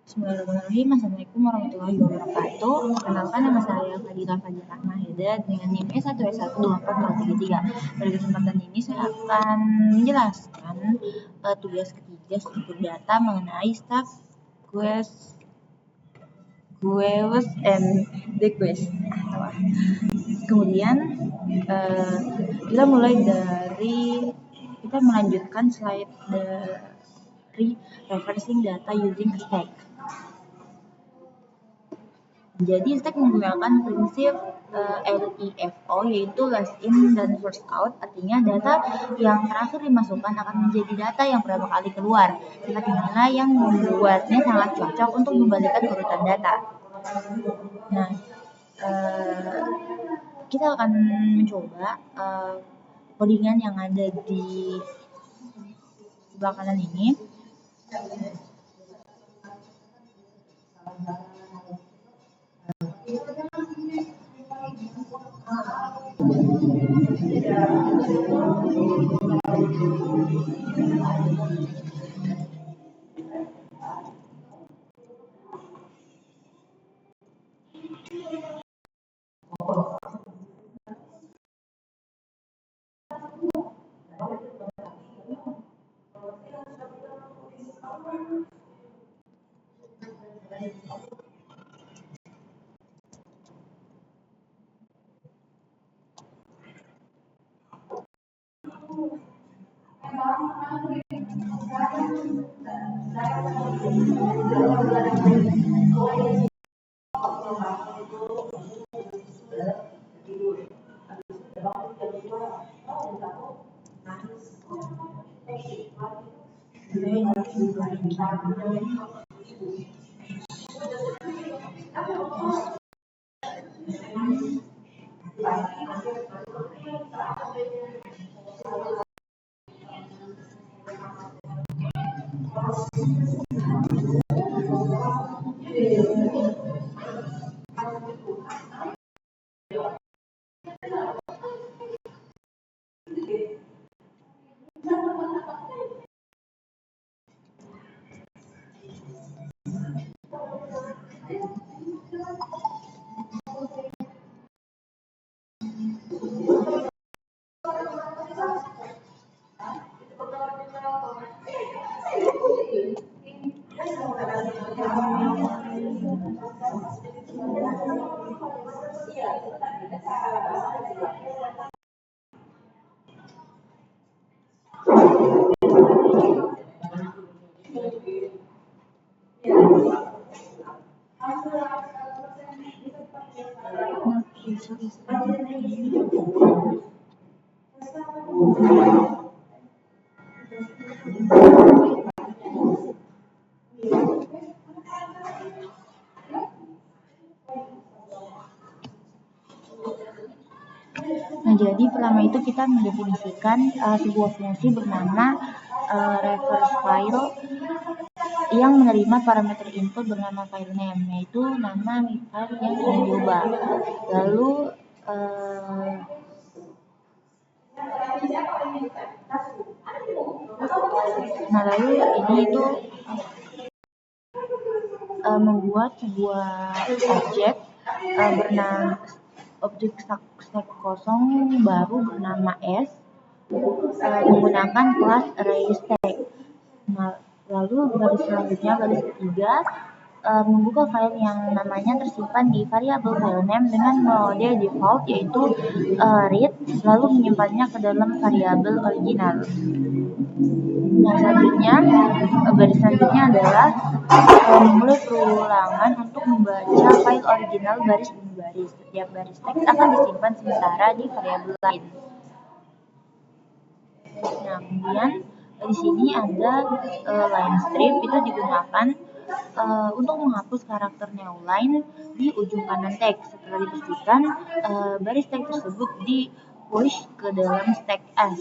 Bismillahirrahmanirrahim. Assalamualaikum warahmatullahi wabarakatuh. Perkenalkan, nama saya Fadila Fadila Rahmaheda dengan NIM S1S12433. Pada kesempatan ini saya akan menjelaskan tugas ketiga struktur data mengenai stack, quest and request. Kemudian kita melanjutkan slide dari reversing data using stack. Jadi stack menggunakan prinsip LIFO, yaitu last in dan first out. Artinya data yang terakhir dimasukkan akan menjadi data yang pertama kali keluar. Sifat inilah yang membuatnya sangat cocok untuk membalikan urutan data. Nah, kita akan mencoba codingan yang ada di sebelah kanan ini. Nah, jadi pertama itu kita mendefinisikan sebuah fungsi bernama reverse file yang menerima parameter input bernama file name, yaitu nama file yang ingin diubah. Lalu ini itu membuat sebuah objek stack kosong baru bernama S menggunakan kelas ArrayStack. Nah, lalu baris selanjutnya, baris ketiga, membuka file yang namanya tersimpan di variabel filename dengan mode default, yaitu read, lalu menyimpannya ke dalam variabel original. Nah, baris selanjutnya adalah memulai perulangan untuk membaca file original baris demi baris. Setiap baris teks akan disimpan sementara di variabel lain. Nah, kemudian di sini ada line strip, itu digunakan untuk menghapus karakter newline di ujung kanan teks. Setelah dipastikan baris teks tersebut di-push ke dalam stack S.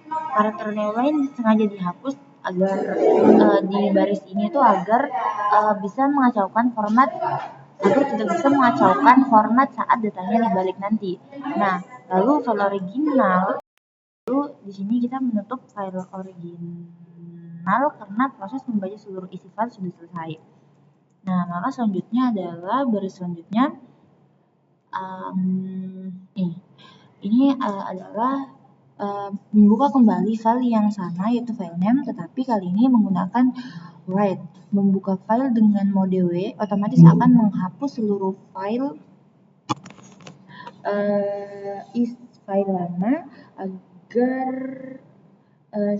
Karakter newline sengaja dihapus agar di baris ini tuh agar tidak bisa mengacaukan format saat datanya dibalik nanti. Nah, lalu file original, lalu di sini kita menutup file original fungsional karena proses membaca seluruh isi file sudah selesai. Nah, maka selanjutnya adalah baris selanjutnya ini adalah membuka kembali file yang sama yaitu file name, tetapi kali ini menggunakan write. Membuka file dengan mode W otomatis akan menghapus seluruh file file lama agar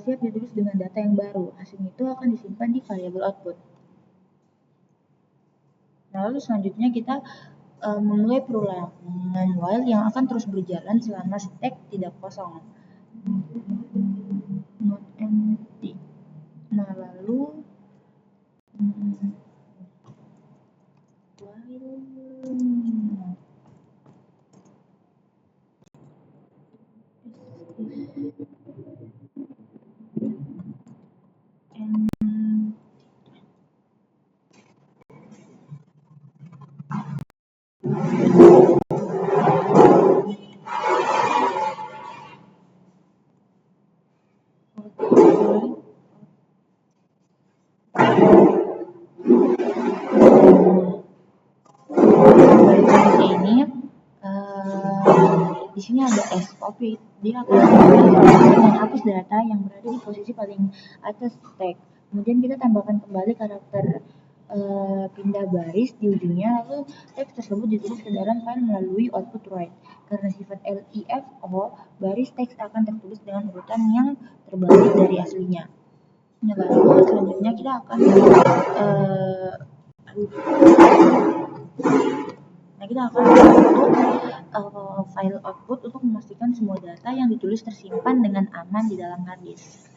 siap ditulis dengan data yang baru. Hasilnya itu akan disimpan di variabel output. Nah, lalu selanjutnya kita memulai perulangan while yang akan terus berjalan selama stack tidak kosong. Not empty. Nah, lalu ini di sini ada S, tapi dia akan menghapus data yang berada di posisi paling atas stack. Kemudian kita tambahkan kembali karakter pindah baris di ujungnya, lalu teks tersebut ditulis ke dalam file melalui output write. Karena sifat LIFO, baris teks akan tertulis dengan urutan yang terbalik dari aslinya. Nah, lalu selanjutnya kita akan untuk file output untuk memastikan semua data yang ditulis tersimpan dengan aman di dalam hard disk.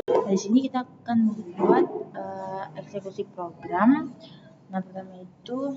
Di sini kita akan membuat eksekusi program. Nah, pertama itu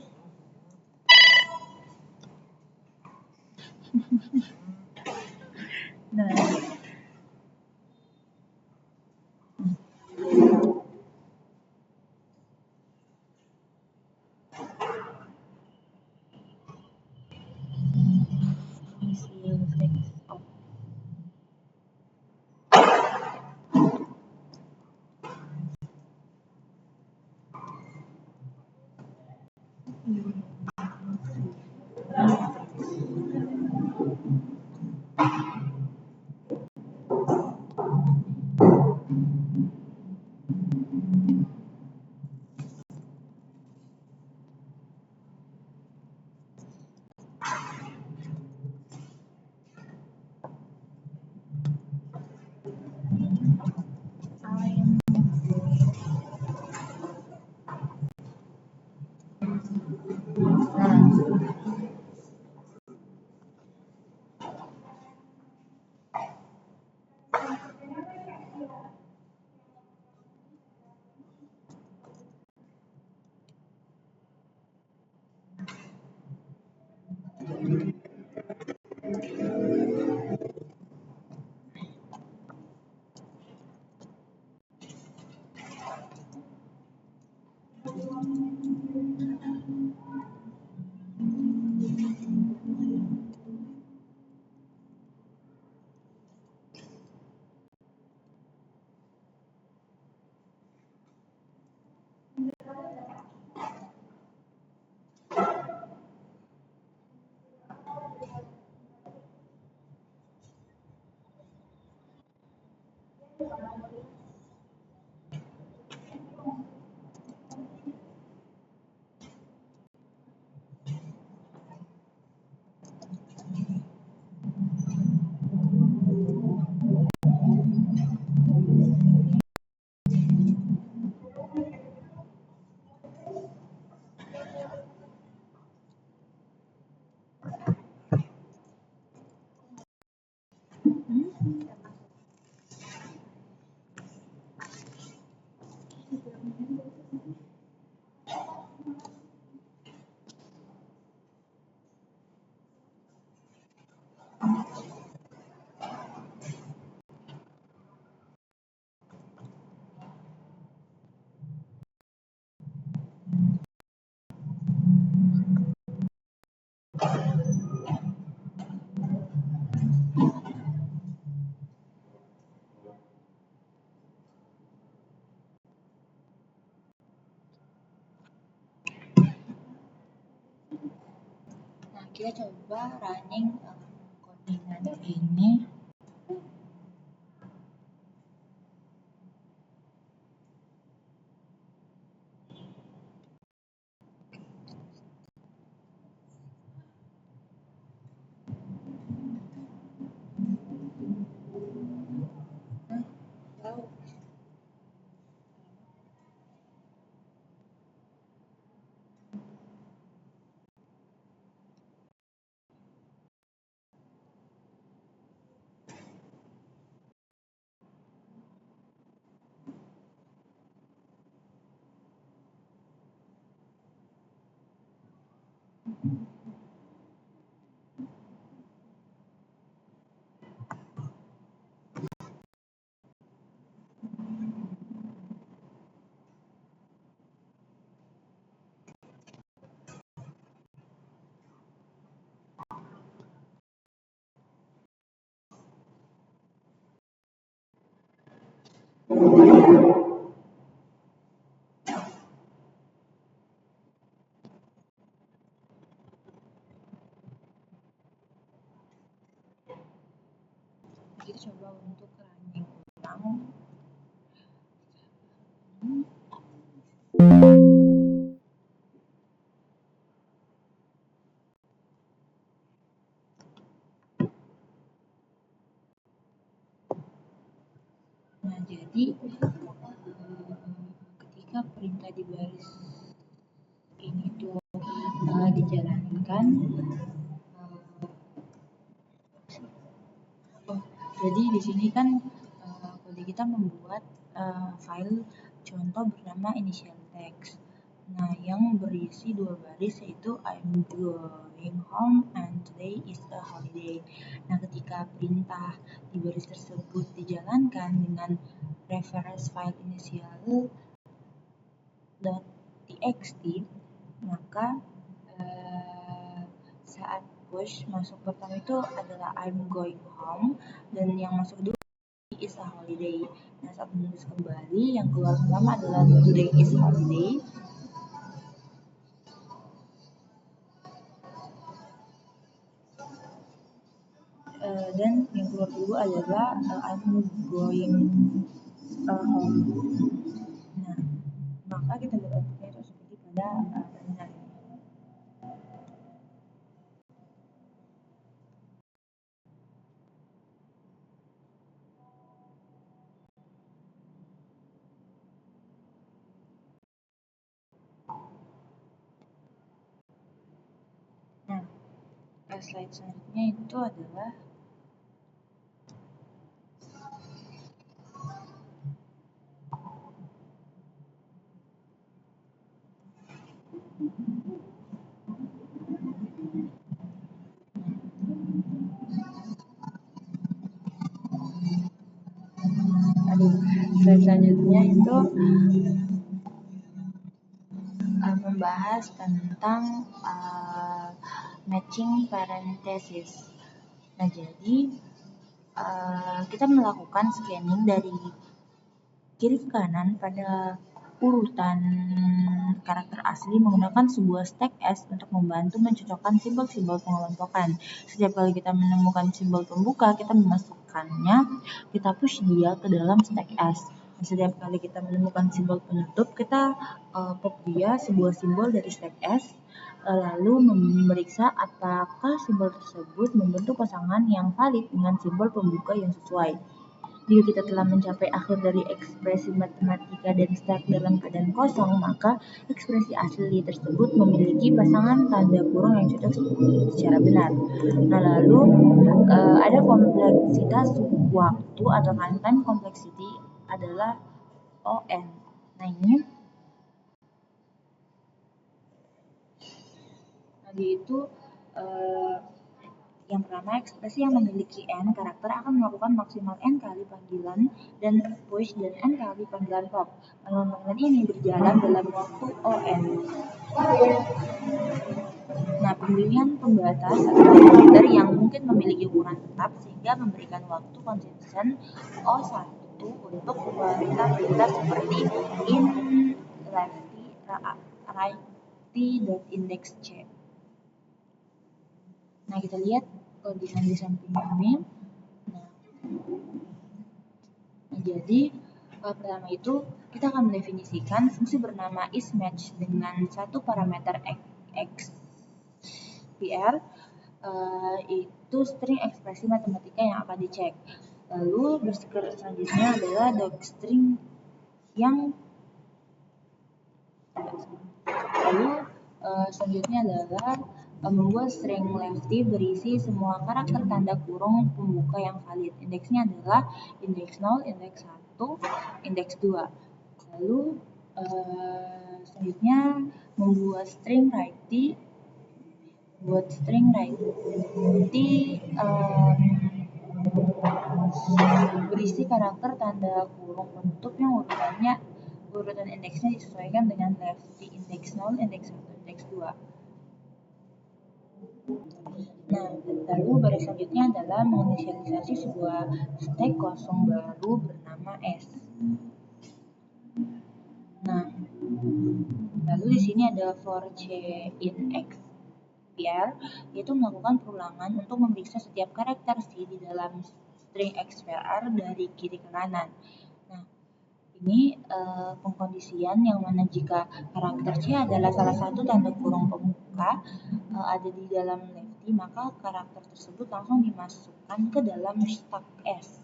Kita coba running codingan ini. Kita coba untuk running ulang. Nah, jadi ketika perintah di baris ini tuh dijalankan, jadi di sini kan kode kita membuat file contoh bernama initial text. Nah, yang berisi 2 baris yaitu I'm going home and today is a holiday. Nah, ketika perintah di baris tersebut dijalankan dengan reference file initial.txt, maka saat push masuk pertama itu adalah I'm going home dan yang masuk kedua is a holiday. Nah, saat menulis kembali yang keluar pertama adalah today is holiday. Dan yang keluar kedua adalah I'm going home. Nah, maka kita beroutputnya itu seperti pada terminal ini. Nah, slide selanjutnya itu adalah slide selanjutnya itu membahas tentang matching parenthesis. Nah, jadi kita melakukan scanning dari kiri ke kanan pada urutan karakter asli menggunakan sebuah stack S untuk membantu mencocokkan simbol-simbol pengelompokan. Setiap kali kita menemukan simbol pembuka, kita memasukkannya, kita push dia ke dalam stack S. Setiap kali kita menemukan simbol penutup, kita pop dia sebuah simbol dari stack S, lalu memeriksa apakah simbol tersebut membentuk pasangan yang valid dengan simbol pembuka yang sesuai. Jika kita telah mencapai akhir dari ekspresi matematika dan stack dalam keadaan kosong, maka ekspresi asli tersebut memiliki pasangan tanda kurung yang cocok secara benar. Nah, lalu ada kompleksitas waktu atau runtime complexity adalah ON. Nah, ini yaitu yang pertama, ekspresi yang memiliki n karakter akan melakukan maksimal n kali panggilan dan push dan n kali panggilan pop. Panggilan ini berjalan dalam waktu ON. Nah, pemilihan pembatas atau parameter yang mungkin memiliki ukuran tetap sehingga memberikan waktu konsisten O1 untuk perintah-perintah seperti in, lefty, righty, dan index C. Nah, kita lihat kodisan di samping ini. Nah, jadi pertama itu kita akan mendefinisikan fungsi bernama isMatch dengan satu parameter XPR, itu string ekspresi matematika yang akan dicek. Lalu selanjutnya adalah docstring yang selanjutnya adalah membuat string lefty berisi semua karakter tanda kurung pembuka yang valid. Indeksnya adalah indeks 0, indeks 1, indeks 2. Lalu selanjutnya membuat string righty. Buat string righty berisi karakter tanda kurung penutup yang urutan indeksnya disesuaikan dengan lefty, indeks 0, indeks 1, indeks 2. Nah, lalu baris selanjutnya adalah menginisialisasi sebuah stack kosong baru bernama S. Nah, lalu di sini ada for c in XPR, yaitu melakukan perulangan untuk memeriksa setiap karakter C di dalam string XPR dari kiri ke kanan. Nah, ini pengkondisian yang mana jika karakter C adalah salah satu tanda kurung pembuka ada di dalam lefty, maka karakter tersebut langsung dimasukkan ke dalam stack S.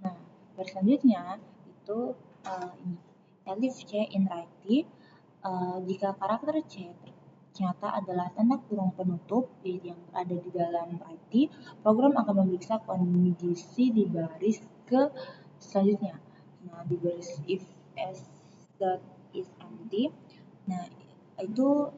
Nah, selanjutnya itu ini elif C in righty. Jika karakter C ternyata adalah tanda kurung penutup yang berada di dalam righty, program akan memeriksa kondisi di baris ke selanjutnya. Nah, di baris if s.is empty. Nah, itu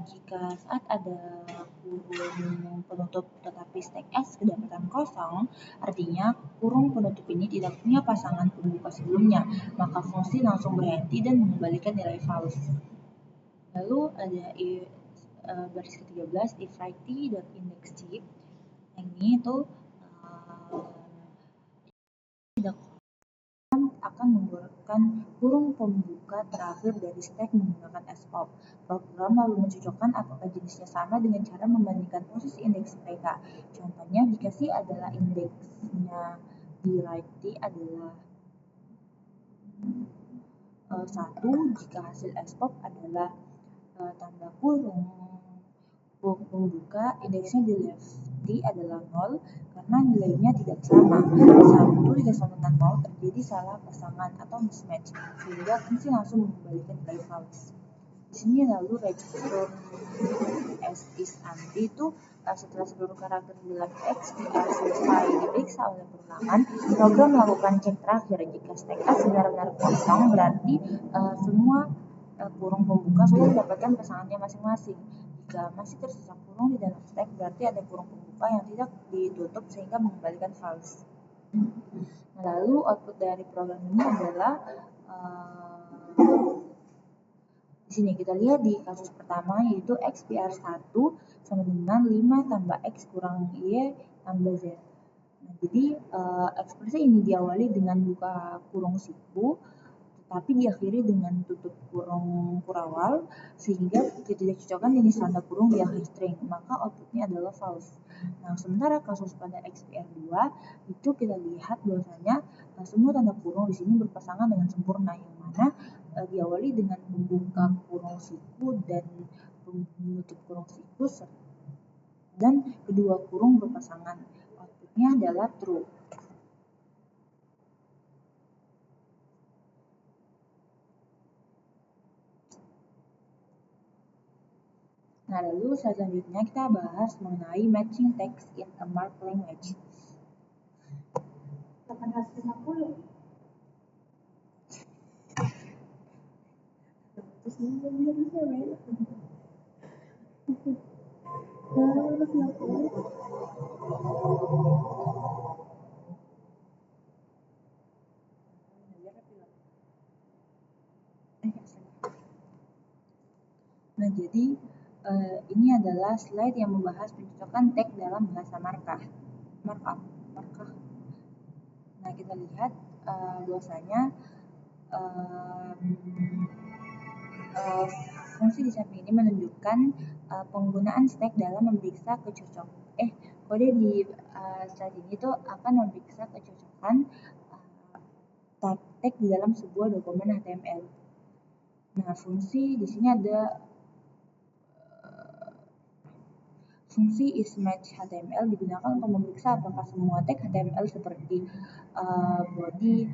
jika saat ada kurung penutup tetapi stack S kedapatan kosong, artinya kurung penutup ini tidak punya pasangan pembuka sebelumnya, maka fungsi langsung berhenti dan mengembalikan nilai false. Lalu ada baris ke-13 if righty.index C. Ini itu tidak akan membuatkan kurung pembuka terakhir dari stack menggunakan sop. Program lalu mencocokkan apakah jenisnya sama dengan cara membandingkan posisi indeks mereka. Contohnya, jika C adalah indeksnya di righty adalah 1, jika hasil sop adalah tanda kurung pembuka, indeksnya di lefty adalah 0 karena nilainya tidak sama. 1 jika sama dengan 0 terjadi salah pasangan atau mismatch, sehingga fungsi langsung mengembalikan nilai false. Di sini lalu register as is empty itu setelah seluruh karakter di dalam XPR selesai diperiksa oleh perulangan, program melakukan cek terakhir. Jika stack S benar-benar kosong, berarti semua kurung pembuka sudah mendapatkan pasangannya masing-masing. Jika masih tersisa kurung di dalam stack, berarti ada kurung pembuka yang tidak ditutup sehingga mengembalikan false. Nah, lalu output dari program ini adalah di sini kita lihat di kasus pertama, yaitu XPR 1 sama dengan 5 tambah X kurang Y tambah Z. Nah, jadi ekspresi ini diawali dengan buka kurung siku, tetapi diakhiri dengan tutup kurung kurawal, sehingga ketidakcocokan jenis tanda kurung di akhir string, maka outputnya adalah false. Nah, sementara kasus pada XPR 2 itu kita lihat bahwasanya semua tanda kurung di sini berpasangan dengan sempurna, yang mana diawali dengan membuka kurung siku dan menutup kurung siku dan kedua kurung berpasangan. Outputnya adalah true. Nah, lalu selanjutnya kita bahas mengenai matching text in a marked language. 850. Terus ini harusnya beda. Nah, jadi ini adalah slide yang membahas pencocokan teks dalam bahasa markup. Nah, kita lihat bahwasanya fungsi di samping ini menunjukkan penggunaan stack dalam memeriksa kode di slide ini tuh akan memeriksa kecocokan tag di dalam sebuah dokumen HTML. Nah, fungsi di sini ada fungsi isMatch HTML digunakan untuk memeriksa apakah semua tag HTML seperti body,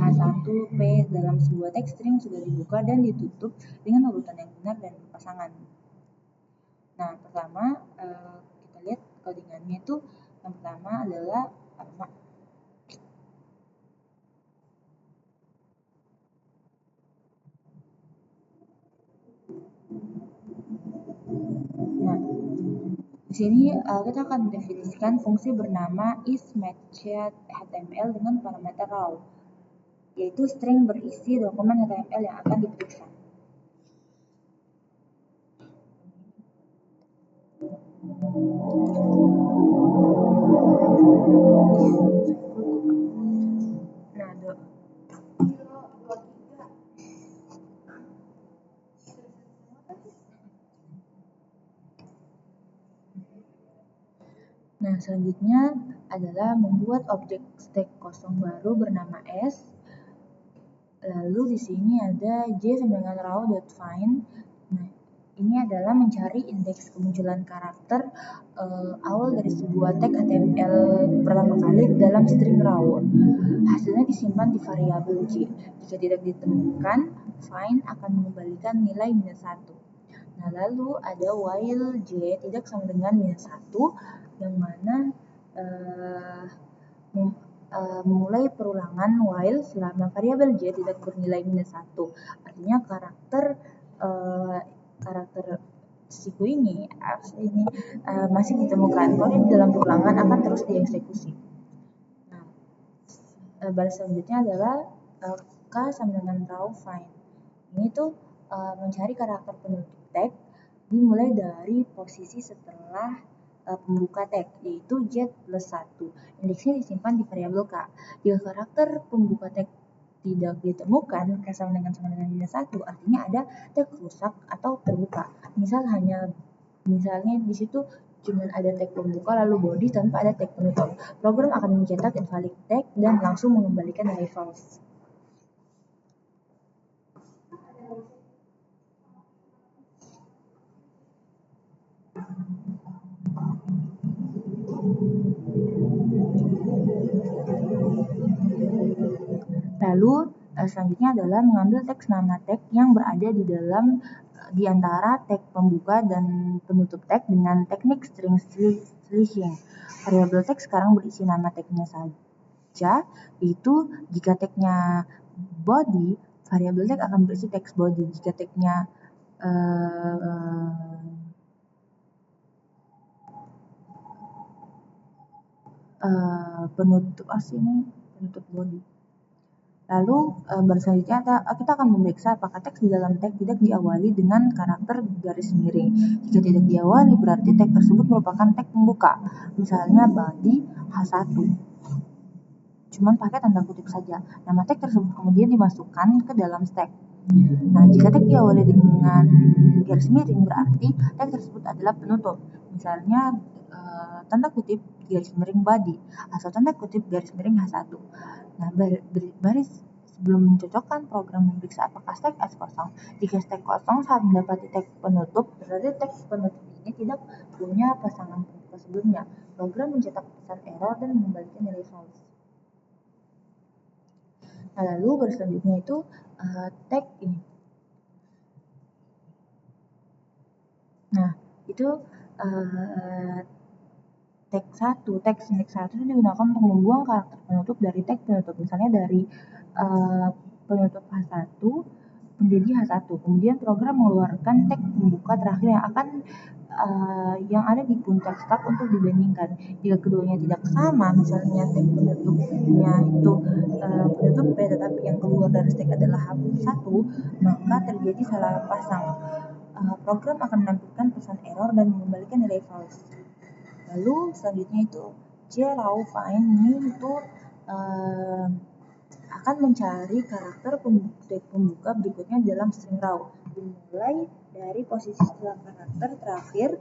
H1, P dalam sebuah tag string sudah dibuka dan ditutup dengan urutan yang benar dan berpasangan. Nah, pertama kita lihat codingannya itu. Yang pertama adalah Nah, di sini kita akan mendefinisikan fungsi bernama isMatchHTML dengan parameter raw, yaitu string berisi dokumen HTML yang akan diperiksa. Nah, selanjutnya adalah membuat objek stack kosong baru bernama S. Lalu di sini ada J sama dengan raw.find. Nah, ini adalah mencari indeks kemunculan karakter awal dari sebuah tag HTML pertama kali dalam string raw. Hasilnya disimpan di variabel J. Jika tidak ditemukan, find akan mengembalikan nilai -1. Nah, lalu ada while J tidak sama dengan -1, yang mana memulai perulangan while selama variabel J tidak bernilai -1. Artinya karakter siku ini masih ditemukan. Kode di dalam perulangan akan terus dieksekusi. Nah, baris selanjutnya adalah K sama dengan raw find. Ini tuh mencari karakter penutup tag dimulai dari posisi setelah pembuka tag, yaitu Z+1. Indeksnya disimpan di variabel K. Jika karakter pembuka tag tidak ditemukan, K sama dengan -1, artinya ada tag rusak atau terbuka. Misalnya di situ cuma ada tag pembuka lalu body tanpa ada tag penutup. Program akan mencetak invalid tag dan langsung mengembalikan nilai false. Lalu selanjutnya adalah mengambil teks nama tag yang berada di antara tag pembuka dan penutup tag dengan teknik string slashing. Variabel tag sekarang berisi nama tagnya saja, yaitu jika tagnya body, variabel tag akan berisi teks body. Jika tagnya penutup body. Lalu baris selanjutnya kita akan memeriksa apakah teks di dalam tag tidak diawali dengan karakter garis miring. Jika tidak diawali, berarti tag tersebut merupakan tag pembuka. Misalnya body H1. Cuman pakai tanda kutip saja. Nama tag tersebut kemudian dimasukkan ke dalam stack. Nah, jika tag diawali dengan garis miring, berarti tag tersebut adalah penutup. Misalnya tanda kutip garis miring body atau tanda kutip garis miring H1. Nah, baris sebelum mencocokkan program memeriksa apakah stack S kosong. Jika stack kosong saat mendapati tag penutup, berarti tag penutup ini tidak punya pasangan pembuka sebelumnya. Program mencetak pesan error dan mengembalikan nilai false. Nah, lalu baris selanjutnya itu tag ini. Nah, itu tag index 1 itu digunakan untuk membuang karakter penutup dari tag penutup. Misalnya dari penutup H1 menjadi H1. Kemudian program mengeluarkan tag pembuka terakhir yang ada di puncak stack untuk dibandingkan. Jika keduanya tidak sama, misalnya tag penutupnya itu penutup P tetapi yang keluar dari stack adalah H1, maka terjadi salah pasang. Program akan menampilkan pesan error dan mengembalikan nilai false. Lalu selanjutnya itu raw find ini itu akan mencari karakter pembuka berikutnya dalam string raw, dimulai dari posisi setelah karakter terakhir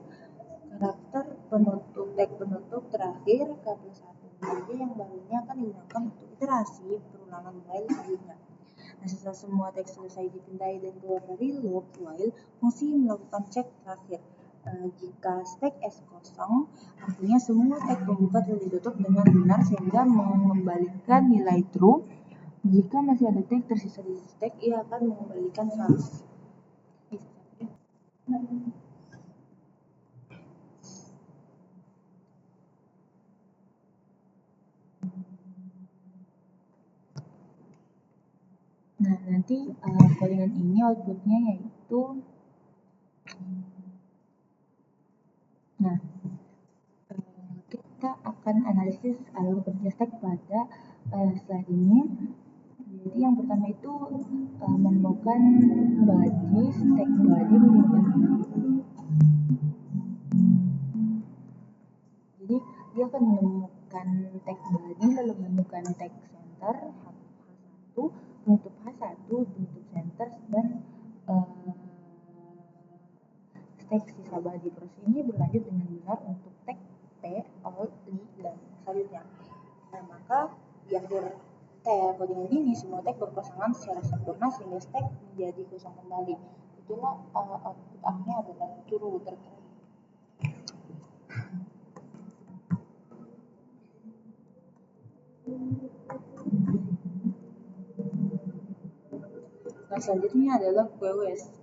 karakter penutup tag penutup terakhir K+1. Jadi yang barunya akan digunakan untuk iterasi perulangan while selanjutnya. Nah, setelah semua teks selesai dipindai dan keluar dari loop while, fungsi melakukan cek terakhir. Jika stack S kosong, artinya semua tag pembuka telah ditutup dengan benar sehingga mengembalikan nilai true. Jika masih ada tag tersisa di stack, ia akan mengembalikan false. Nah, nanti codingan ini outputnya yaitu kita akan analisis alur kerja stack pada slide ini. Jadi yang pertama itu menemukan body, stack body jadi dia akan menemukan tag body lalu menemukan tag center H1, penutup H1, penutup center dan tag sisa body. Proses ini berlanjut dengan benar untuk tag P, O, I, dan selanjutnya. Nah, maka di akhir codingan ini semua tag berpasangan secara sempurna sehingga stack menjadi kosong kembali. Itulah output akhirnya adalah true terkait. Nah, selanjutnya adalah QoS.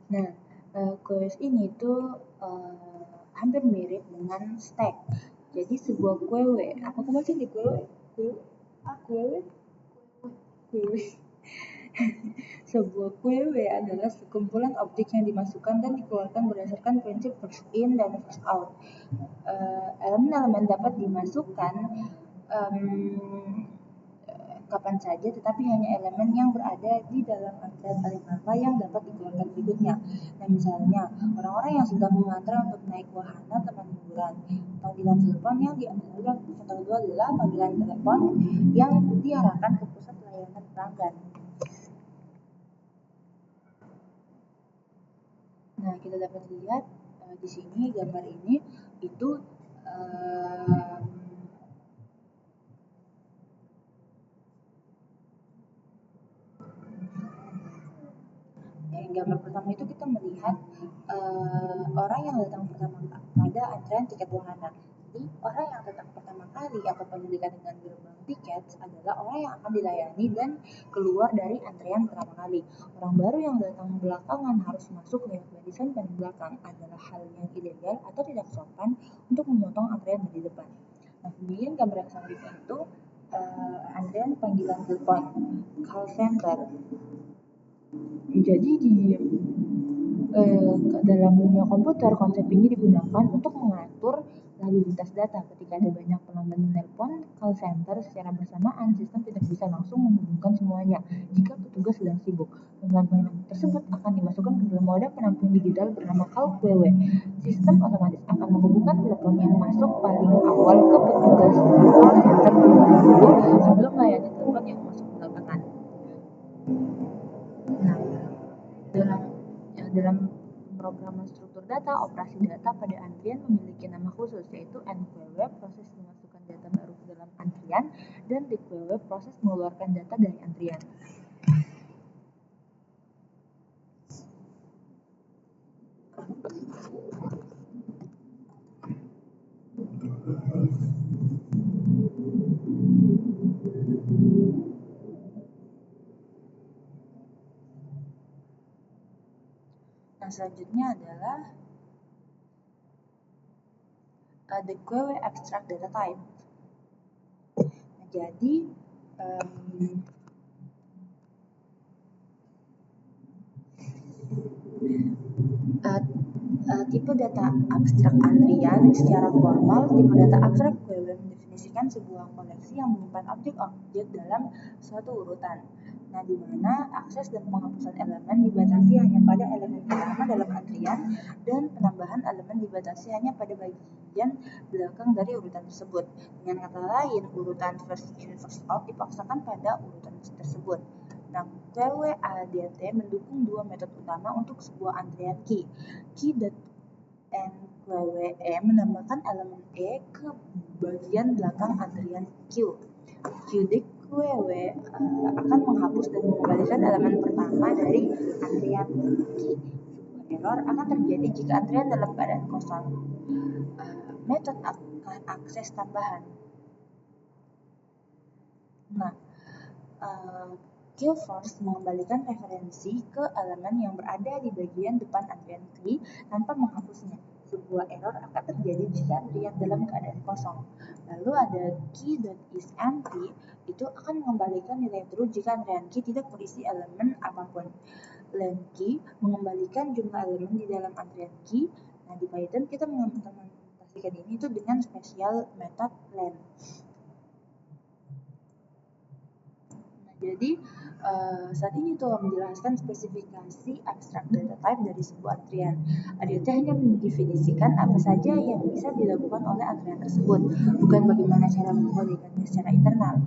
Nah, QoS ini tuh hampir mirip dengan stack. Jadi sebuah QW, apa sih di QW? Sebuah QW adalah sekumpulan objek yang dimasukkan dan dikeluarkan berdasarkan prinsip first in dan first out. Elemen-elemen dapat dimasukkan kapan saja, tetapi hanya elemen yang berada di dalam antrian paling bawah yang dapat dikeluarkan berikutnya. Nah, misalnya orang-orang yang sedang mengantre untuk naik wahana tempat hiburan. Panggilan telepon yang diambil contoh kedua adalah panggilan telepon yang diarahkan ke pusat layanan pelanggan. Nah, kita dapat lihat di sini gambar ini itu gambar pertama itu kita melihat orang yang datang pertama pada antrian tiket wahana. Jadi orang yang datang pertama kali atau pendidikan dengan gerbang tiket adalah orang yang akan dilayani dan keluar dari antrian pertama kali. Orang baru yang datang belakangan harus masuk lewat barisan paling belakang adalah hal yang ilegal atau tidak sopan untuk memotong antrian dari depan. Nah, kemudian gambar yang selanjutnya itu antrian panggilan telepon call center. Jadi di dalam dunia komputer konsep ini digunakan untuk mengatur lalu lintas data. Ketika ada banyak pelanggan menelpon call center secara bersamaan, sistem tidak bisa langsung menghubungkan semuanya jika petugas sedang sibuk. Panggilan tersebut akan dimasukkan ke dalam modem penampung digital bernama call QW. Sistem otomatis akan menghubungkan telepon yang masuk paling awal ke petugas call center terlebih dahulu sebelum melayani telepon yang masuk belakangan. Nah, dalam pemrograman struktur data, operasi data pada antrian memiliki nama khusus, yaitu NQW, proses memasukkan data baru ke dalam antrian, dan DQW, proses mengeluarkan data dari antrian. Nah, selanjutnya adalah the QW abstract data type. Nah, jadi Tipe data abstrak antrian secara formal, tipe data abstrak QW mendefinisikan sebuah koleksi yang menyimpan objek-objek dalam suatu urutan. Nah, di mana akses dan penghapusan elemen dibatasi hanya pada elemen pertama dalam antrian dan penambahan elemen dibatasi hanya pada bagian belakang dari urutan tersebut. Dengan kata lain, urutan first in first out dipaksakan pada urutan tersebut. Nah, QWADT mendukung dua metode utama untuk sebuah antrian key. Key.NQWE menambahkan elemen E ke bagian belakang antrian Q. Q.DQW akan menghapus dan mengembalikan elemen pertama dari antrian key. Sebuah error akan terjadi jika antrian dalam keadaan kosong. Metode akan akses tambahan. Nah, QFirst mengembalikan referensi ke elemen yang berada di bagian depan antrian key tanpa menghapusnya. Sebuah error akan terjadi jika antrian dalam keadaan kosong. Lalu ada key.isEmpty, itu akan mengembalikan nilai true jika antrian key tidak berisi elemen apapun. LenKey mengembalikan jumlah elemen di dalam antrian key. Nah, di Python kita mengimplementasikan ini itu dengan spesial method len. Jadi saat ini telah menjelaskan spesifikasi abstrak data type dari sebuah antrian. ADT hanya mendefinisikan apa saja yang bisa dilakukan oleh antrian tersebut, bukan bagaimana cara mengkodekannya secara internal.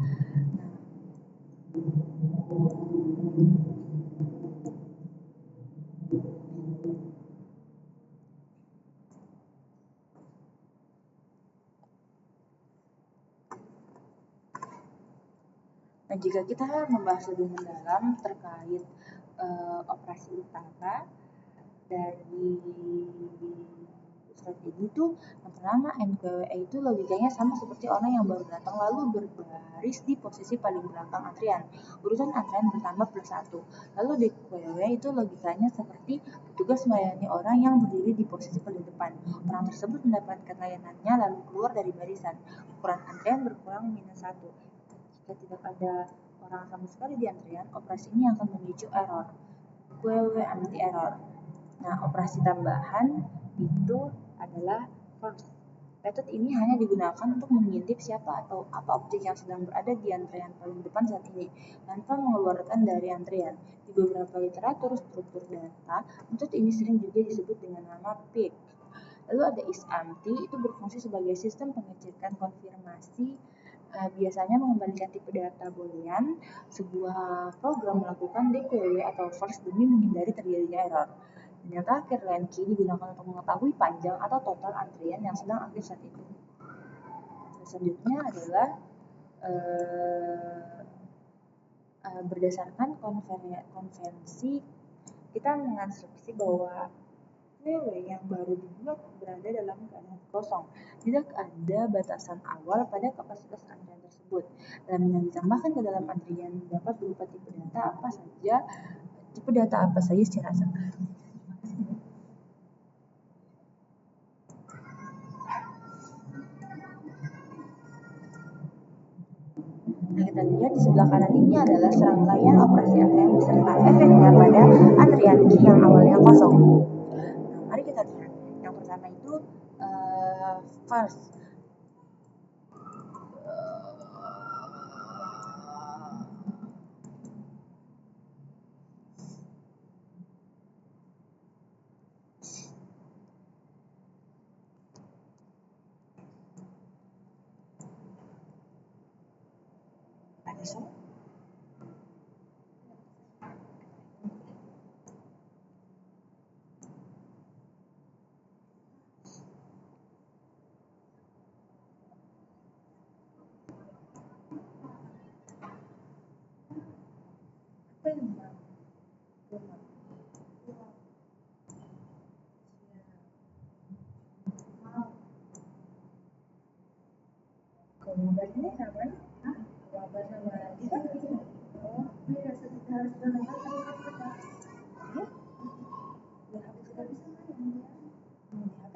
Nah, jika kita membahas lebih mendalam terkait operasi utama dari slide ini tuh, yang pertama NQWE itu logikanya sama seperti orang yang baru datang lalu berbaris di posisi paling belakang antrian. Urutan antrian bertambah plus 1. Lalu DQW itu logikanya seperti petugas melayani orang yang berdiri di posisi paling depan. Orang tersebut mendapatkan layanannya lalu keluar dari barisan. Ukuran antrian berkurang minus 1. Jika tidak ada orang sama sekali di antrian, operasi ini akan memicu error. QWMT error. Nah, operasi tambahan itu adalah first. Metode ini hanya digunakan untuk mengintip siapa atau apa objek yang sedang berada di antrian paling depan saat ini, tanpa mengeluarkan dari antrian. Di beberapa literatur struktur data, metode ini sering juga disebut dengan nama PIC. Lalu ada isEmpty, itu berfungsi sebagai sistem pengecekan konfirmasi. Biasanya mengembalikan tipe data boolean. Sebuah program melakukan DQW atau first demi menghindari terjadinya error. Dan yang terakhir, LenKey digunakan untuk mengetahui panjang atau total antrian yang sedang aktif saat itu. Selanjutnya adalah berdasarkan konvensi, kita menginstruksi bahwa QW yang baru dibuat berada dalam keadaan kosong. Tidak ada batasan awal pada kapasitas antrian tersebut. Elemen yang ditambahkan ke dalam antrian dapat berupa tipe data apa saja secara asal. Nah, kita lihat di sebelah kanan ini adalah serangkaian operasi antrian beserta efeknya pada antrian key yang awalnya kosong. Nah, mari kita lihat. Yang pertama itu first. So, gambarnya sama? Gambar sama itu? Oh, beda. Harus gambar. Ya? Biar HP kita bisa main. Di HP?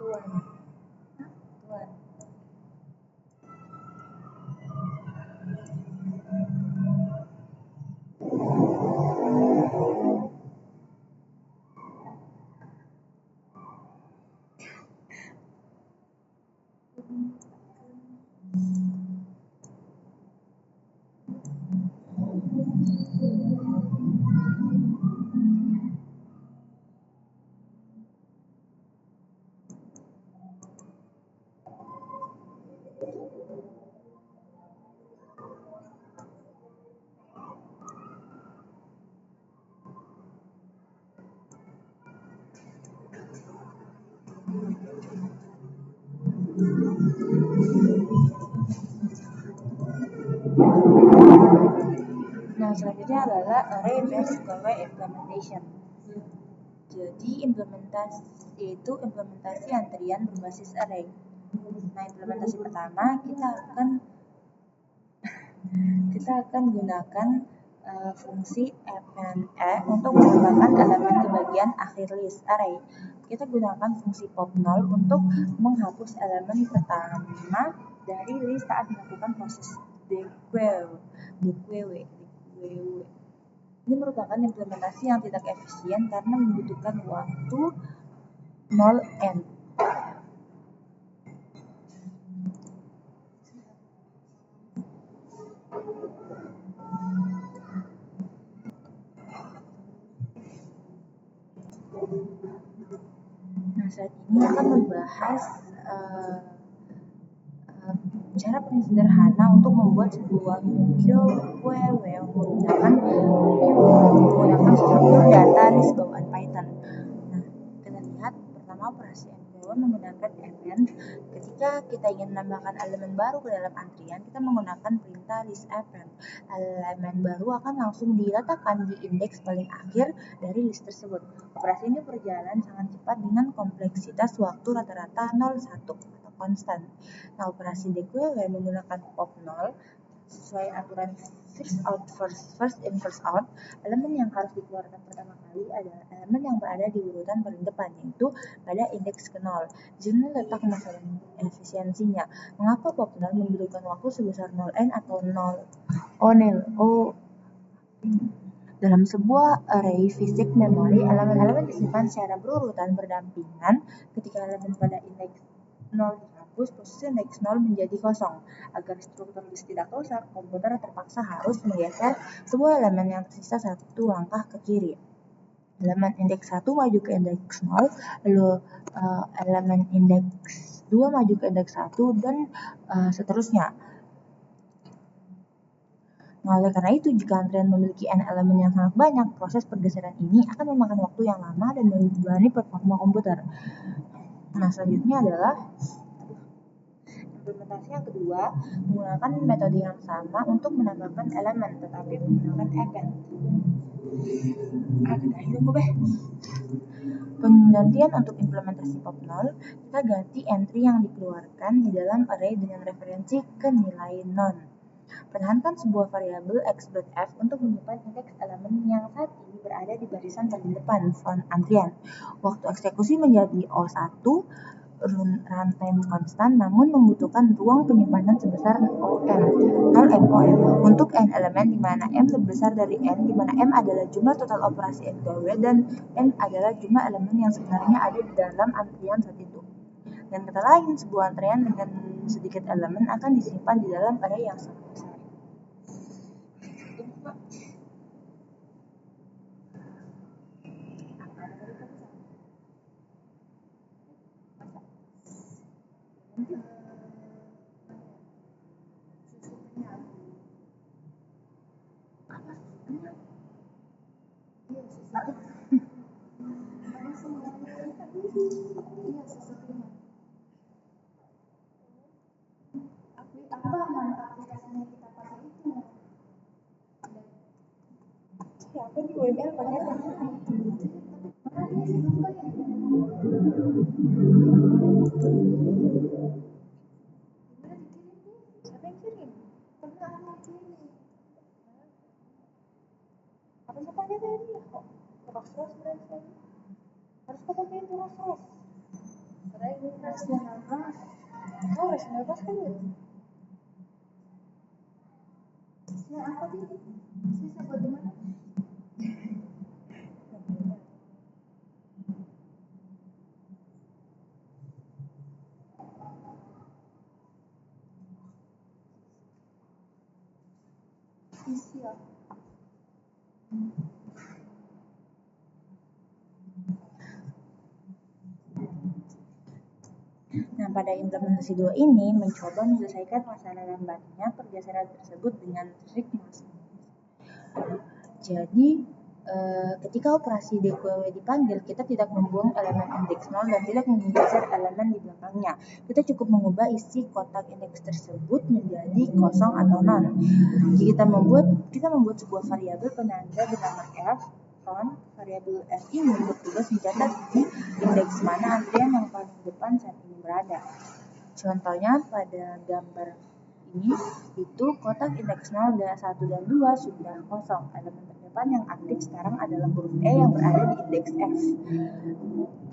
Tuan. Nah, selanjutnya adalah array based query implementation. Jadi implementasi antrian berbasis array. Nah, implementasi pertama kita akan gunakan fungsi append untuk menambahkan elemen di bagian akhir list array. Kita gunakan fungsi pop0 untuk menghapus elemen pertama dari list saat melakukan proses dequeue. Ini merupakan implementasi yang tidak efisien karena membutuhkan waktu 0n. Nah, saat ini akan membahas cara paling sederhana untuk membuat sebuah query menggunakan struktur data list bawaan Python. Nah, kita lihat pertama operasi query menggunakan append. Ketika kita ingin menambahkan elemen baru ke dalam antrian, kita menggunakan perintah list append. Elemen baru akan langsung diletakkan di indeks paling akhir dari list tersebut. Operasi ini berjalan sangat cepat dengan kompleksitas waktu rata-rata 0,1 atau konstan. Nah, operasi dequeue menggunakan pop0 sesuai aturan first in first out. Elemen yang harus dikeluarkan pertama kali adalah elemen yang berada di urutan paling depan, yaitu pada indeks ke-0. Di sini letak masalah efisiensinya. Mengapa pop0 membutuhkan waktu sebesar 0n atau 0 dalam sebuah array fisik memori, elemen-elemen disimpan secara berurutan berdampingan. Ketika elemen pada indeks 0 dihapus, posisi indeks 0 menjadi kosong. Agar struktur list tidak rusak, komputer terpaksa harus menggeser sebuah elemen yang tersisa satu langkah ke kiri. Elemen indeks 1 maju ke indeks 0, lalu elemen indeks 2 maju ke indeks 1, dan seterusnya. Nah, oleh karena itu, jika antrian memiliki n elemen yang sangat banyak, proses pergeseran ini akan memakan waktu yang lama dan membebani performa komputer. Nah, selanjutnya adalah implementasi yang kedua, menggunakan metode yang sama untuk menambahkan elemen, tetapi menggunakan append. Penggantian untuk implementasi pop0, kita ganti entry yang dikeluarkan di dalam array dengan referensi ke nilai non. Pertahankan sebuah variabel x.f untuk menyimpan indeks elemen yang saat ini berada di barisan paling depan front antrian. Waktu eksekusi menjadi O1, runtime konstan, namun membutuhkan ruang penyimpanan sebesar OM, 0 MOM, untuk n elemen di mana m lebih besar dari n, di mana m adalah jumlah total operasi query dan n adalah jumlah elemen yang sebenarnya ada di dalam antrian saat itu. Dan kata lain, sebuah antrian dengan sedikit elemen akan disimpan di dalam array yang sangat besar. Siapa di UML pakai siapa yang kirim? Pernah aku kirim. Apa sih pakai tadi? Terus berarti harus kau pakai terus. Karena ini Oh, rasional bebas kan gitu. Apa sih? Sisa bagaimana? Isi ya. Nah, pada implementasi 2 ini mencoba menyelesaikan masalah lambatnya pergeseran tersebut dengan trik mas. Jadi, ketika operasi DQW dipanggil, kita tidak membuang elemen indeks 0 dan tidak menggeser elemen di belakangnya. Kita cukup mengubah isi kotak indeks tersebut menjadi kosong atau non. Jika kita membuat sebuah variabel penanda bernama f, variabel f ini bertugas mencatat di indeks mana antrian yang paling depan saat ini berada. Contohnya pada gambar ini, itu kotak indeks 0, 1, dan 2 sudah kosong. Elemen terdepan yang aktif sekarang adalah huruf E yang berada di indeks F.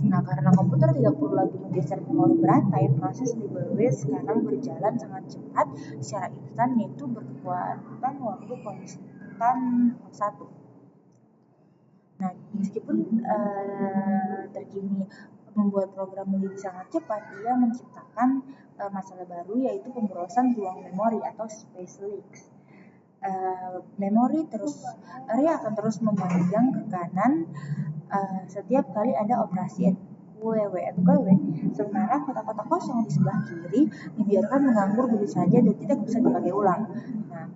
Nah, karena komputer tidak perlu lagi menggeser memori berantai, proses DQW sekarang berjalan sangat cepat secara instan, yaitu berkekuatan waktu konstan 1. Nah, meskipun terkini membuat program menjadi sangat cepat, ia menciptakan masalah baru, yaitu pemborosan ruang memori atau space leaks. Array akan terus memanjang ke kanan setiap kali ada operasi QW, sementara kotak-kotak kosong di sebelah kiri dibiarkan menganggur begitu saja dan tidak bisa dipakai ulang. Nah,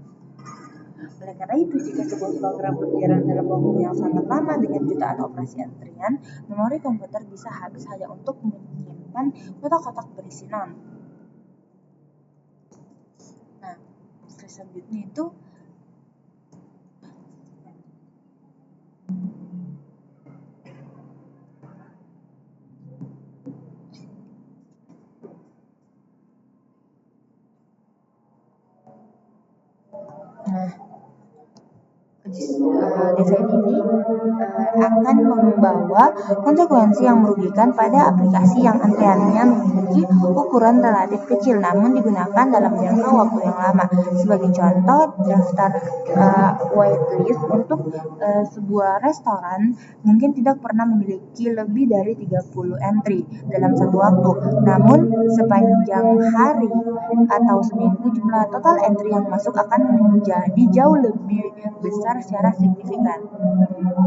oleh karena itu, jika sebuah program berjalan dalam waktu yang sangat lama dengan jutaan operasi antrian, memori komputer bisa habis hanya untuk menyimpan kotak-kotak berisi non. Nah, selanjutnya itu desain ini akan membawa konsekuensi yang merugikan pada aplikasi yang antriannya memiliki ukuran relatif kecil namun digunakan dalam jangka waktu yang lama. Sebagai contoh, daftar waitlist untuk sebuah restoran mungkin tidak pernah memiliki lebih dari 30 entry dalam satu waktu. Namun, sepanjang hari atau seminggu, jumlah total entry yang masuk akan menjadi jauh lebih besar secara signifikan.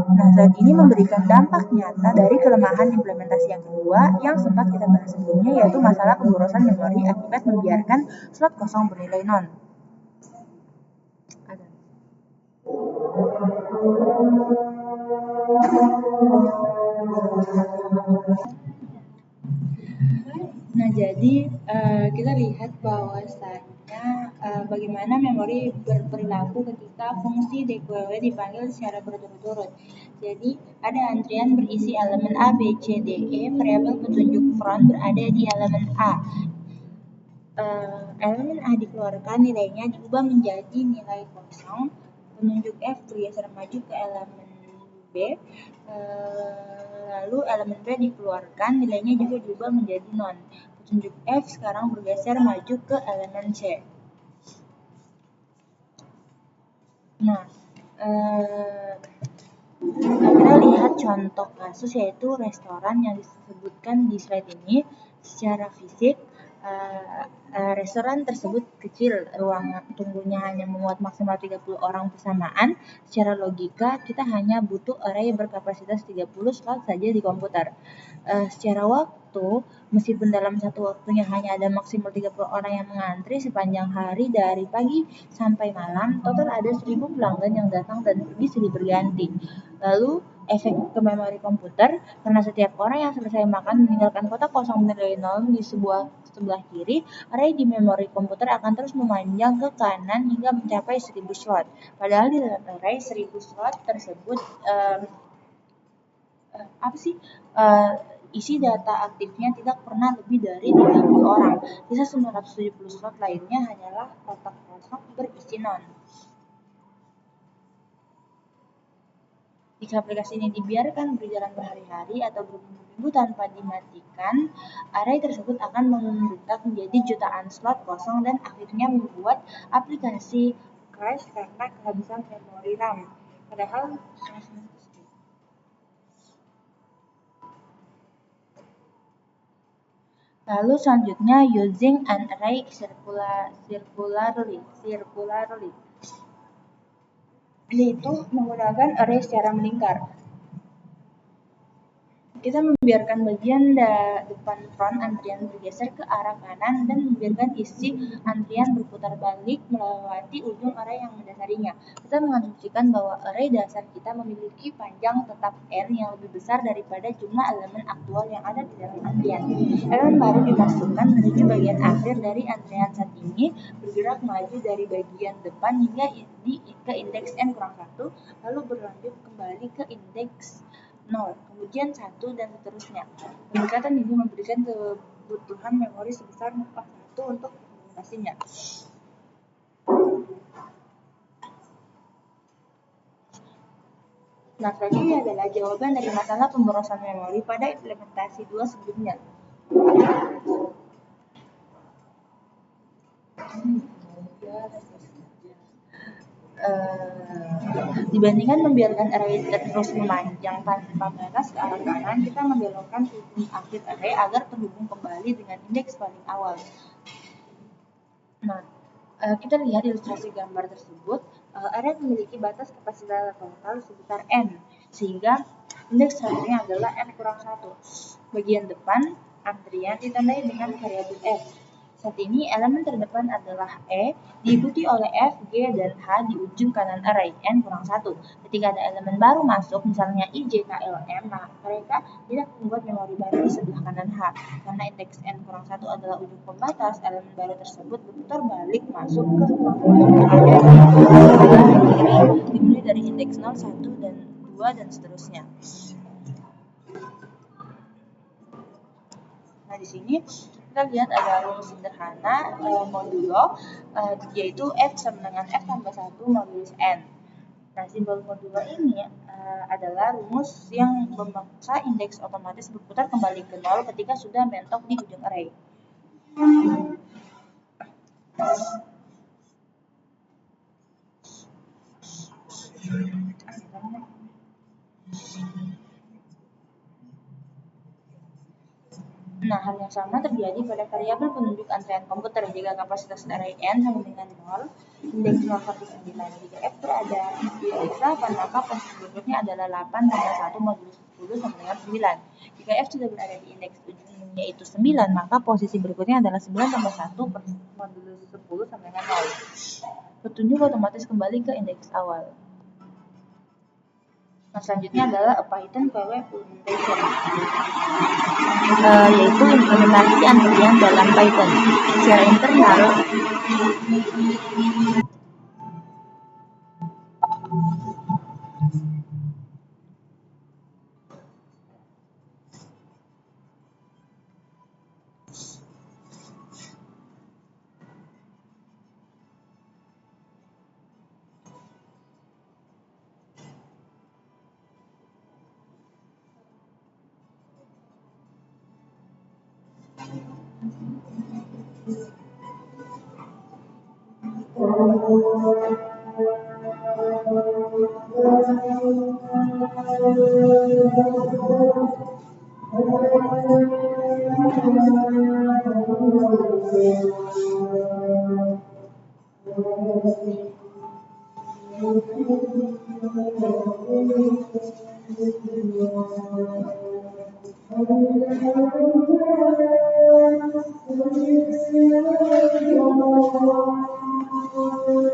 Nah, saat ini memberikan dampak nyata dari kelemahan implementasi yang kedua yang sempat kita bahas sebelumnya, yaitu masalah pemborosan memori akibat membiarkan slot kosong bernilai non. Nah, jadi kita lihat bahwasannya bagaimana memori berperilaku ketika fungsi DQW dipanggil secara berturut-turut. Jadi, ada antrian berisi elemen A, B, C, D, E, variabel petunjuk front berada di elemen A. Elemen A dikeluarkan, nilainya diubah menjadi nilai kosong. Penunjuk F bergeser maju ke elemen B. Lalu elemen B dikeluarkan, nilainya juga diubah menjadi non. Petunjuk F sekarang bergeser maju ke elemen C. Nah, kita lihat contoh kasus, yaitu restoran yang disebutkan di slide ini. Secara fisik, restoran tersebut kecil, ruang tunggunya hanya memuat maksimal 30 orang bersamaan. Secara logika, kita hanya butuh array berkapasitas 30 slot saja di komputer. Secara waktu, meskipun dalam satu waktunya hanya ada maksimal 30 orang yang mengantri sepanjang hari dari pagi sampai malam, total ada 1000 pelanggan yang datang dan pergi silih berganti. Lalu, efek ke memori komputer, karena setiap orang yang selesai makan meninggalkan kotak kosong bernilai 0 di sebelah kiri, array di memori komputer akan terus memanjang ke kanan hingga mencapai 1000 slot. Padahal di dalam array 1000 slot tersebut isi data aktifnya tidak pernah lebih dari 30 orang. Sisa 970 slot lainnya hanyalah kotak kosong berisi non. Jika aplikasi ini dibiarkan berjalan berhari-hari atau berminggu-minggu tanpa dimatikan, array tersebut akan membengkak menjadi jutaan slot kosong dan akhirnya membuat aplikasi crash karena kehabisan memori RAM. Padahal lalu selanjutnya using an array circularly, yaitu menggunakan array secara melingkar. Kita membiarkan bagian depan front antrian bergeser ke arah kanan dan membiarkan isi antrian berputar balik melewati ujung array yang mendasarinya. Kita mengasumsikan bahwa array dasar kita memiliki panjang tetap n yang lebih besar daripada jumlah elemen aktual yang ada di dalam antrian. Elemen baru dimasukkan menuju bagian akhir dari antrian saat ini, bergerak maju dari bagian depan hingga ke indeks n-1, lalu berlanjut kembali ke indeks 0, kemudian 1, dan seterusnya. Pendekatan ini memberikan kebutuhan memori sebesar 1 untuk implementasinya. Nah, selanjutnya adalah jawaban dari masalah pemborosan memori pada implementasi 2 sebelumnya. Dibandingkan membiarkan array terus memanjang tanpa batas ke arah kanan, kita membelokkan ujung akhir array agar terhubung kembali dengan indeks paling awal. Nah, kita lihat ilustrasi gambar tersebut. Array memiliki batas kapasitas total sebesar n, sehingga indeks selanjutnya adalah n-1. Bagian depan antrian ditandai dengan variabel f. Saat ini elemen terdepan adalah E, diikuti oleh F, G, dan H di ujung kanan array, n-1. Ketika ada elemen baru masuk, misalnya I, J, K, L, M, nah mereka tidak membuat memori baru di sebelah kanan H. Karena indeks n-1 adalah ujung pembatas, elemen baru tersebut berputar balik masuk ke ruang yang ada di sebelah kiri, dimulai dari indeks 0, 1, dan 2, dan seterusnya. Nah, di sini kita lihat ada rumus sederhana modulo, yaitu F sama dengan F tambah 1 modulus N. Nah, simbol modulo ini adalah rumus yang memaksa indeks otomatis berputar kembali ke 0 ketika sudah mentok di ujung array. Nah, hal yang sama terjadi pada variabel penunjuk antrian komputer. Jika kapasitas array n sama dengan 0, indeks 019. Jika f berada di indeks 8, maka posisi berikutnya adalah 8 tambah 1 modulus 10 sama dengan 9. Jika f sudah berada di indeks ujungnya itu 9, maka posisi berikutnya adalah 9 tambah 1 modulus 10 sama dengan 0. Petunjuk otomatis kembali ke indeks awal. Nah, selanjutnya adalah a Python PW implementation, yaitu implementasi antrian dalam Python. Secara internal,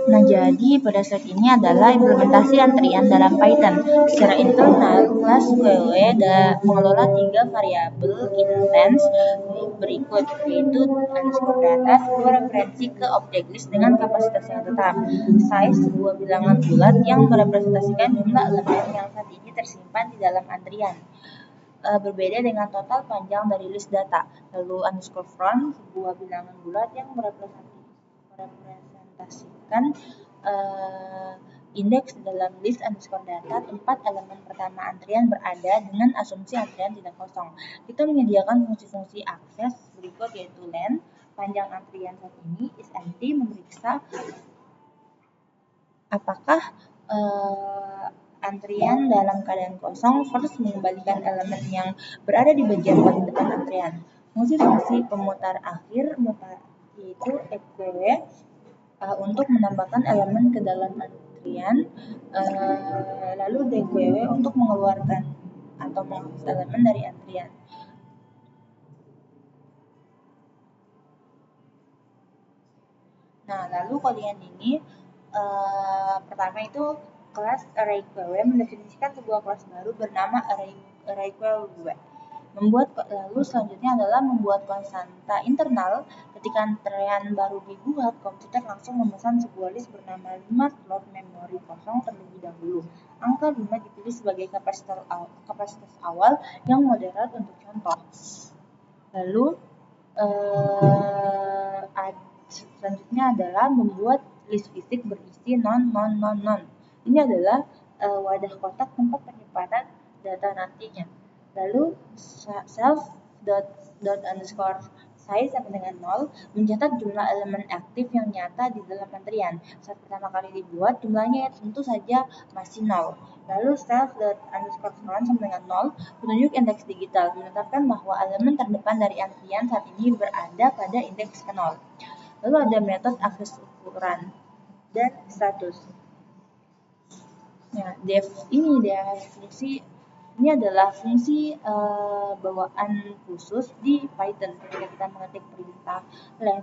nah, jadi pada saat ini adalah implementasi antrian dalam Python. Secara internal, kelas WW mengelola 3 variabel intens berikut, yaitu underscore data, sebuah referensi ke object list dengan kapasitas yang tetap, size, sebuah bilangan bulat yang merepresentasikan jumlah elemen yang saat ini tersimpan di dalam antrian, berbeda dengan total panjang dari list data, lalu underscore front, sebuah bilangan bulat yang merepresentasikan indeks dalam list underscore data tempat elemen pertama antrian berada dengan asumsi antrian tidak kosong. Kita menyediakan fungsi-fungsi akses berikut yaitu len, panjang antrian saat ini, is empty, memeriksa apakah antrian dalam keadaan kosong, first mengembalikan elemen yang berada di bagian paling depan antrian. Fungsi-fungsi pemutar akhir yaitu EQW untuk menambahkan elemen ke dalam antrian, lalu DQW untuk mengeluarkan atau menghapus elemen dari antrian. Nah, lalu kalian ini pertama itu kelas ArrayQW mendefinisikan sebuah kelas baru bernama ArrayQW. Lalu selanjutnya adalah membuat konstanta internal. Ketika antrian baru dibuat, komputer langsung memesan sebuah list bernama 5 slot memori kosong terlebih dahulu. Angka 5 dipilih sebagai kapasitas awal yang moderat untuk contoh. Lalu selanjutnya adalah membuat list fisik berisi non. Ini adalah wadah kotak tempat penyimpanan data nantinya. Lalu self_size sampai dengan 0 mencatat jumlah elemen aktif yang nyata di dalam antrian. Saat pertama kali dibuat, jumlahnya tentu saja masih 0. Lalu self_count sampai dengan 0 petunjuk indeks digital menetapkan bahwa elemen terdepan dari antrian saat ini berada pada indeks ke 0. Lalu ada metode akses ukuran dan status. Nah, ini adalah fungsi bawaan khusus di Python ketika kita mengetik perintah len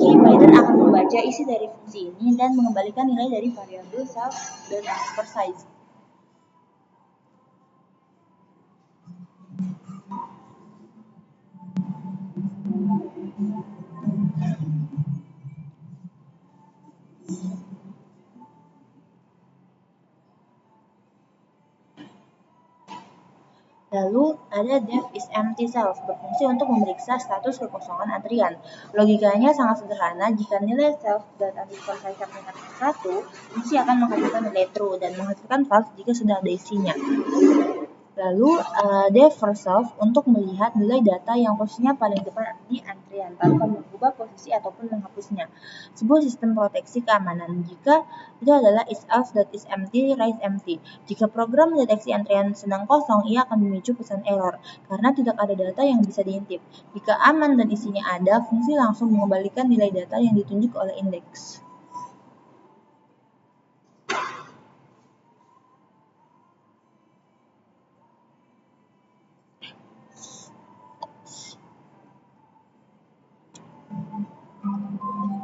key, Python akan membaca isi dari fungsi ini dan mengembalikan nilai dari variabel self_size. Lalu ada def is empty self berfungsi untuk memeriksa status kekosongan antrian. Logikanya sangat sederhana. Jika nilai self_size sampai dengan 1, fungsi akan menghasilkan nilai true dan menghasilkan false jika sudah ada isinya. Lalu def for self untuk melihat nilai data yang posisinya paling depan di antrian tanpa mengubah posisi ataupun menghapusnya. Sebuah sistem proteksi keamanan. Jika itu adalah is_else.isEmpty raise empty. Jika program mendeteksi antrian sedang kosong, ia akan memicu pesan error karena tidak ada data yang bisa diintip. Jika aman dan isinya ada, fungsi langsung mengembalikan nilai data yang ditunjuk oleh indeks.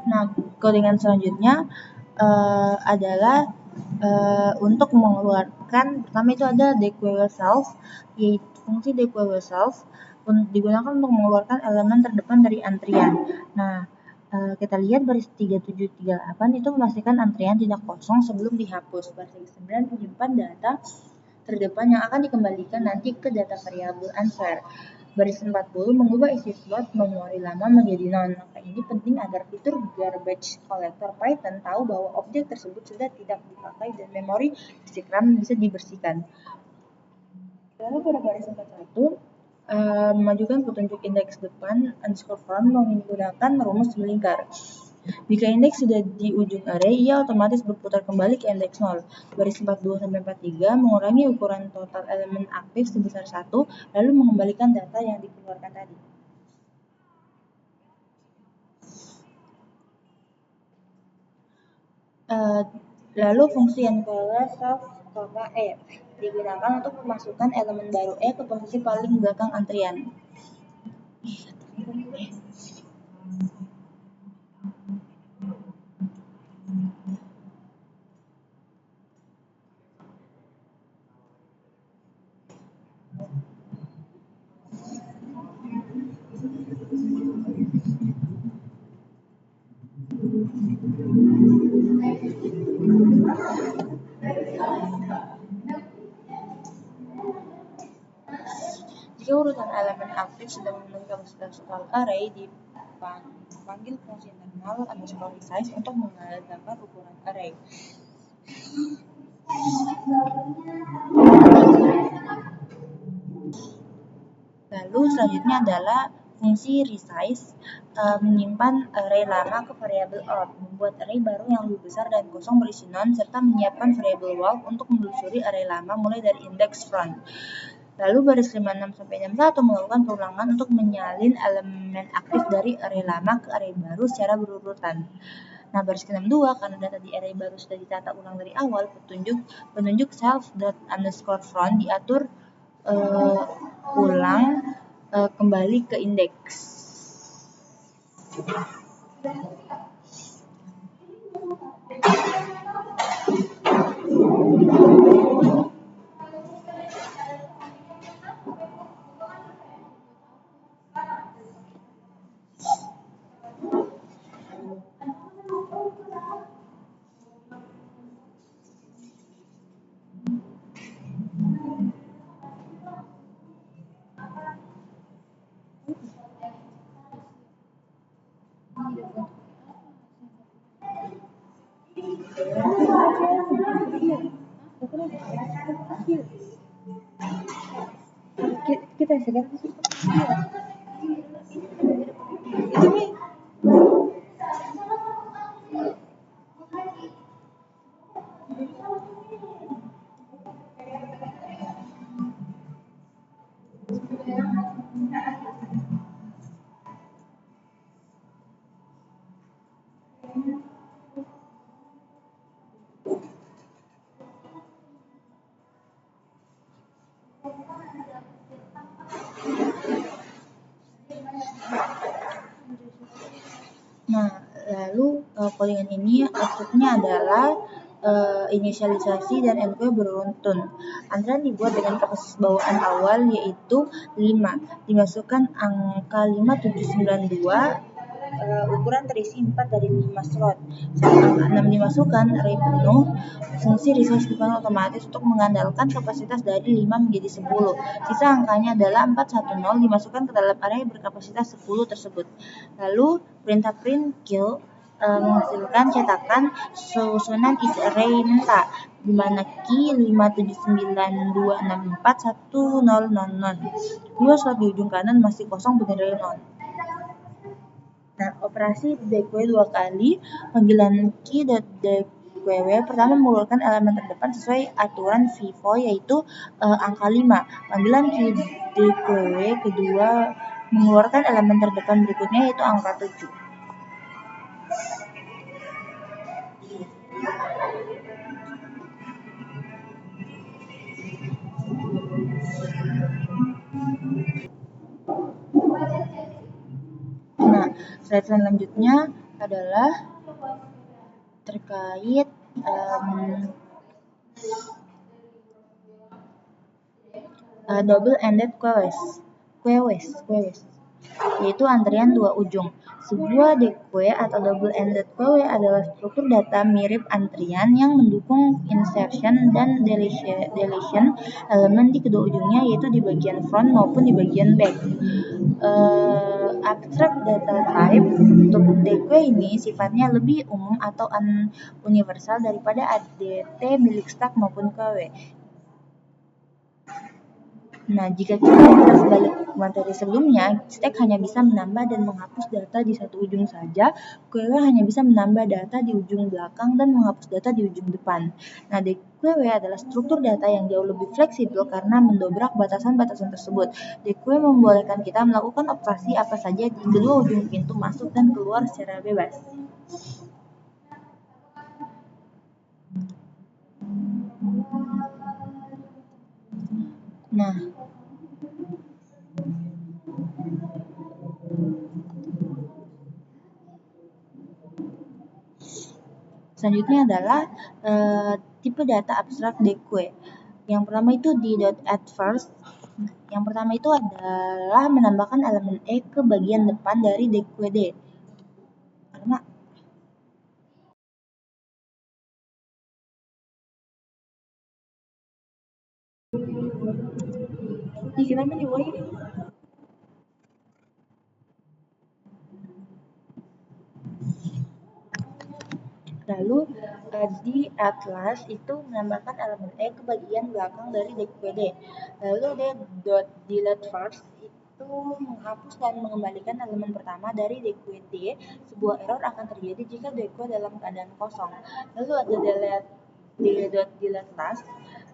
Nah, codingan selanjutnya adalah untuk mengeluarkan, pertama itu ada DQW self, yaitu fungsi DQW self digunakan untuk mengeluarkan elemen terdepan dari antrian. Nah, kita lihat baris 3738 itu memastikan antrian tidak kosong sebelum dihapus. Baris 9 menyimpan data terdepan yang akan dikembalikan nanti ke data variabel answer. Baris 40 mengubah isi slot memori lama menjadi non. Maka ini penting agar fitur garbage collector Python tahu bahwa objek tersebut sudah tidak dipakai dan memori disk RAM bisa dibersihkan. Lalu pada baris 41 memajukan petunjuk indeks depan underscore front menggunakan rumus melingkar. Jika indeks sudah di ujung array, ia otomatis berputar kembali ke indeks 0. Baris 42-43 mengurangi ukuran total elemen aktif sebesar 1, lalu mengembalikan data yang dikeluarkan tadi. Lalu fungsi self_e digunakan untuk memasukkan elemen baru E ke posisi paling belakang antrian. Jika urutan elemen aktif sudah memenuhi kapasitas total array di panggil fungsi internal underscore resize untuk mengadakan ukuran array. Lalu selanjutnya adalah fungsi resize menyimpan array lama ke variabel out, membuat array baru yang lebih besar dan kosong berisi non, serta menyiapkan variabel walk untuk menelusuri array lama mulai dari indeks front. Lalu baris 56-61 melakukan perulangan untuk menyalin elemen aktif dari array lama ke array baru secara berurutan. Nah, baris ke-62 karena data di array baru sudah ditata ulang dari awal, penunjuk self._front diatur ulang kembali ke indeks. Kita sekarang Nah, lalu callingan ini outputnya adalah inisialisasi dan enqueue beruntun. Antrean dibuat dengan kapasitas bawaan awal yaitu 5. Dimasukkan angka 5792, ukuran terisi 4 dari 5 slot. Saat angka 6 dimasukkan, array penuh, fungsi resize dipanggil otomatis untuk mengandalkan kapasitas dari 5 menjadi 10. Sisa angkanya adalah 410 dimasukkan ke dalam array berkapasitas 10 tersebut. Lalu perintah print kill menghasilkan cetakan susunan is array mentah di mana key 579264100. Dua slot di ujung kanan masih kosong bernilai 0. Nah, operasi dequeue 2 kali, panggilan key.dequeue pertama mengeluarkan elemen terdepan sesuai aturan FIFO yaitu angka 5. Panggilan key.dequeue kedua mengeluarkan elemen terdepan berikutnya yaitu angka 7. Nah, slide selanjutnya adalah terkait double-ended queues, yaitu antrian dua ujung. Sebuah dequeue atau double-ended queue adalah struktur data mirip antrian yang mendukung insertion dan deletion elemen di kedua ujungnya, yaitu di bagian front maupun di bagian back. Abstract data type untuk dequeue ini sifatnya lebih umum atau universal daripada ADT milik stack maupun queue. Nah, jika kita lihat balik materi sebelumnya, stack hanya bisa menambah dan menghapus data di satu ujung saja, queue hanya bisa menambah data di ujung belakang dan menghapus data di ujung depan. Nah, dequeue adalah struktur data yang jauh lebih fleksibel karena mendobrak batasan-batasan tersebut. Dequeue membolehkan kita melakukan operasi apa saja di kedua ujung pintu masuk dan keluar secara bebas. Nah, selanjutnya adalah tipe data abstrak dequeue. Yang pertama itu di .addFirst. Yang pertama itu adalah menambahkan elemen E ke bagian depan dari dequeue D. Karena ini kenapa nih boy? Lalu di atlas itu menambahkan elemen E ke bagian belakang dari DQD. Lalu dot delete first itu menghapus dan mengembalikan elemen pertama dari DQD. Sebuah error akan terjadi jika DQ dalam keadaan kosong. Lalu ada delete last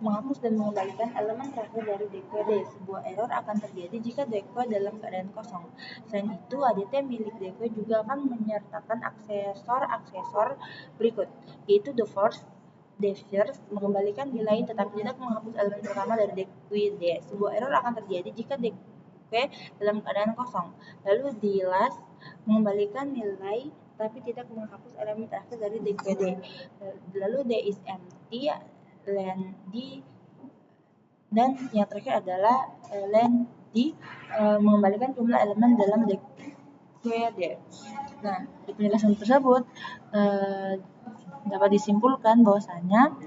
menghapus dan mengembalikan elemen terakhir dari DQD. Sebuah error akan terjadi jika DQ dalam keadaan kosong. Selain itu, ADT milik DQ juga akan menyertakan aksesor berikut, yaitu the first, mengembalikan nilai tetapi tidak menghapus elemen pertama dari DQD. Sebuah error akan terjadi jika DQ dalam keadaan kosong. Lalu the last, mengembalikan nilai tapi tidak menghapus elemen terakhir dari DQD. Lalu D is empty, len D, dan yang terakhir adalah len D, mengembalikan jumlah elemen dalam DQD. Nah, di penjelasan tersebut dapat disimpulkan bahwasanya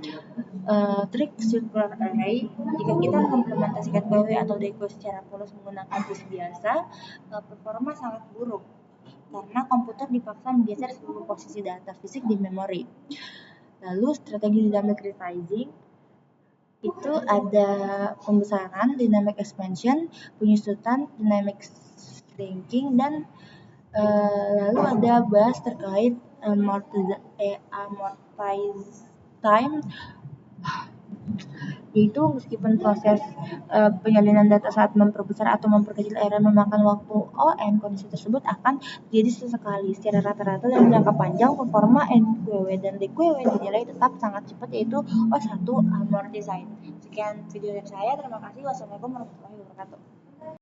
trik circular array, jika kita mengimplementasikan QW atau DQ secara polos menggunakan disk biasa, performa sangat buruk karena komputer dipaksa menggeser seluruh posisi data fisik di memori. Lalu strategi dynamic resizing itu ada pembesaran, dynamic expansion, penyusutan, dynamic shrinking, dan lalu ada bahas terkait amortize time, yaitu meskipun proses penyalinan data saat memperbesar atau memperkecil area memakan waktu ON, kondisi tersebut akan terjadi sesekali. Secara rata-rata dalam jangka panjang, performa NQW dan DQW dinilai tetap sangat cepat, yaitu O1 amortized. Sekian video dari saya, terima kasih. Wassalamualaikum warahmatullahi wabarakatuh.